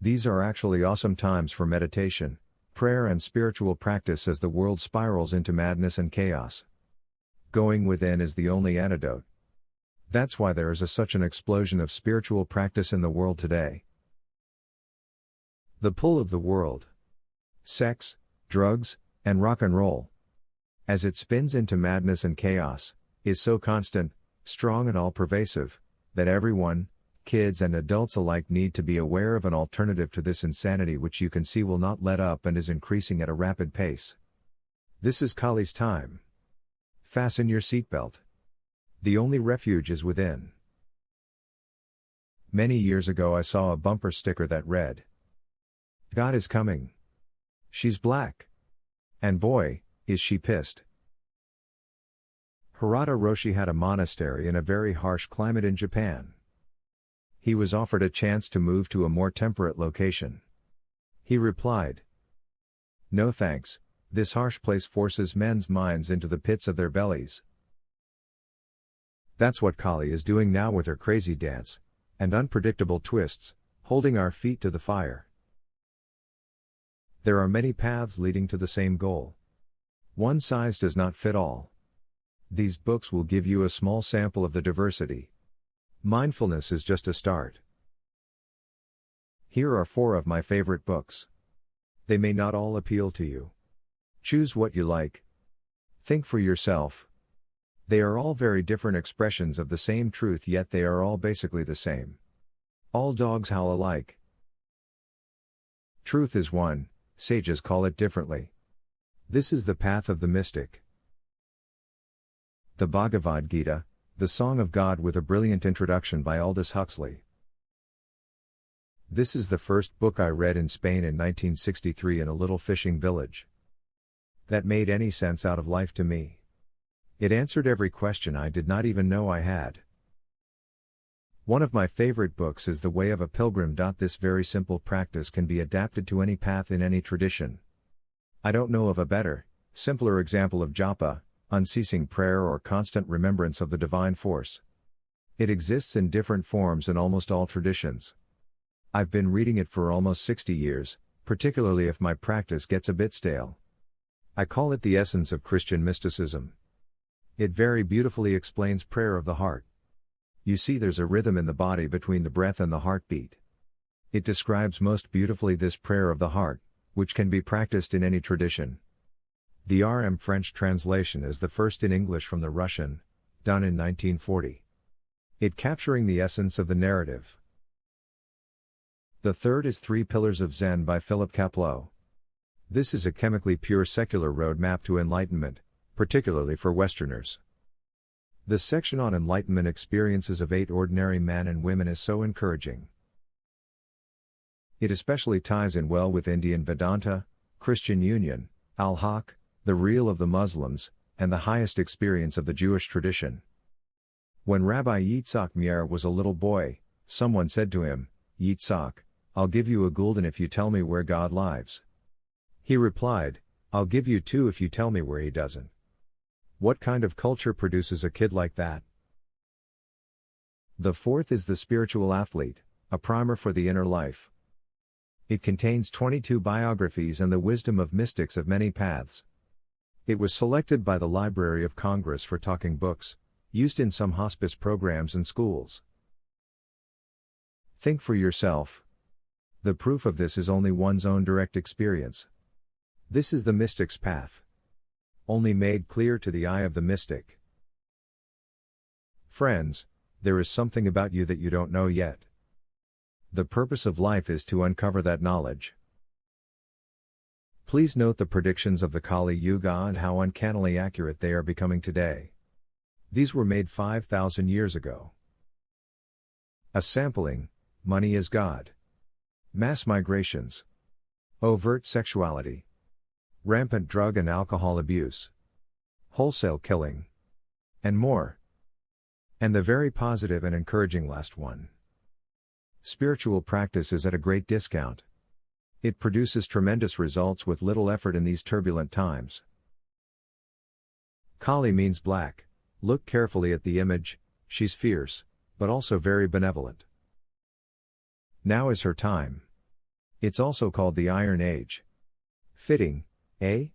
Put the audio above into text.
These are actually awesome times for meditation, prayer and spiritual practice as the world spirals into madness and chaos. Going within is the only antidote. That's why there is such an explosion of spiritual practice in the world today. The pull of the world. Sex, drugs, and rock and roll, as it spins into madness and chaos, is so constant, strong and all-pervasive, that everyone, kids and adults alike, need to be aware of an alternative to this insanity which you can see will not let up and is increasing at a rapid pace. This is Kali's time. Fasten your seatbelt. The only refuge is within. Many years ago I saw a bumper sticker that read, "God is coming. She's black. And boy, is she pissed." Hirata Roshi had a monastery in a very harsh climate in Japan. He was offered a chance to move to a more temperate location. He replied, "No thanks, this harsh place forces men's minds into the pits of their bellies." That's what Kali is doing now with her crazy dance, and unpredictable twists, holding our feet to the fire. There are many paths leading to the same goal. One size does not fit all. These books will give you a small sample of the diversity. Mindfulness is just a start. Here are 4 of my favorite books. They may not all appeal to you. Choose what you like. Think for yourself. They are all very different expressions of the same truth, yet they are all basically the same. All dogs howl alike. Truth is one, sages call it differently. This is the path of the mystic. The Bhagavad Gita, the Song of God, with a brilliant introduction by Aldous Huxley. This is the first book I read in Spain in 1963 in a little fishing village. That made any sense out of life to me. It answered every question I did not even know I had. One of my favorite books is The Way of a Pilgrim. This very simple practice can be adapted to any path in any tradition. I don't know of a better, simpler example of japa, unceasing prayer or constant remembrance of the divine force. It exists in different forms in almost all traditions. I've been reading it for almost 60 years, particularly if my practice gets a bit stale. I call it the essence of Christian mysticism. It very beautifully explains prayer of the heart. You see, there's a rhythm in the body between the breath and the heartbeat. It describes most beautifully this prayer of the heart, which can be practiced in any tradition. The RM French translation is the first in English from the Russian, done in 1940. It capturing the essence of the narrative. The third is Three Pillars of Zen by Philip Kapleau. This is a chemically pure secular roadmap to enlightenment, particularly for Westerners. The section on enlightenment experiences of 8 ordinary men and women is so encouraging. It especially ties in well with Indian Vedanta, Christian Union, Al-Haq, the real of the Muslims, and the highest experience of the Jewish tradition. When Rabbi Yitzhak Meir was a little boy, someone said to him, "Yitzhak, I'll give you a gulden if you tell me where God lives." He replied, "I'll give you 2 if you tell me where he doesn't." What kind of culture produces a kid like that? The fourth is The Spiritual Athlete, a primer for the inner life. It contains 22 biographies and the wisdom of mystics of many paths. It was selected by the Library of Congress for talking books, used in some hospice programs and schools. Think for yourself. The proof of this is only one's own direct experience. This is the mystic's path. Only made clear to the eye of the mystic. Friends, there is something about you that you don't know yet. The purpose of life is to uncover that knowledge. Please note the predictions of the Kali Yuga and how uncannily accurate they are becoming today. These were made 5,000 years ago. A sampling, money is God. Mass migrations. Overt sexuality. Rampant drug and alcohol abuse. Wholesale killing. And more. And the very positive and encouraging last one. Spiritual practice is at a great discount. It produces tremendous results with little effort in these turbulent times. Kali means black. Look carefully at the image, she's fierce, but also very benevolent. Now is her time. It's also called the Iron Age. Fitting, eh?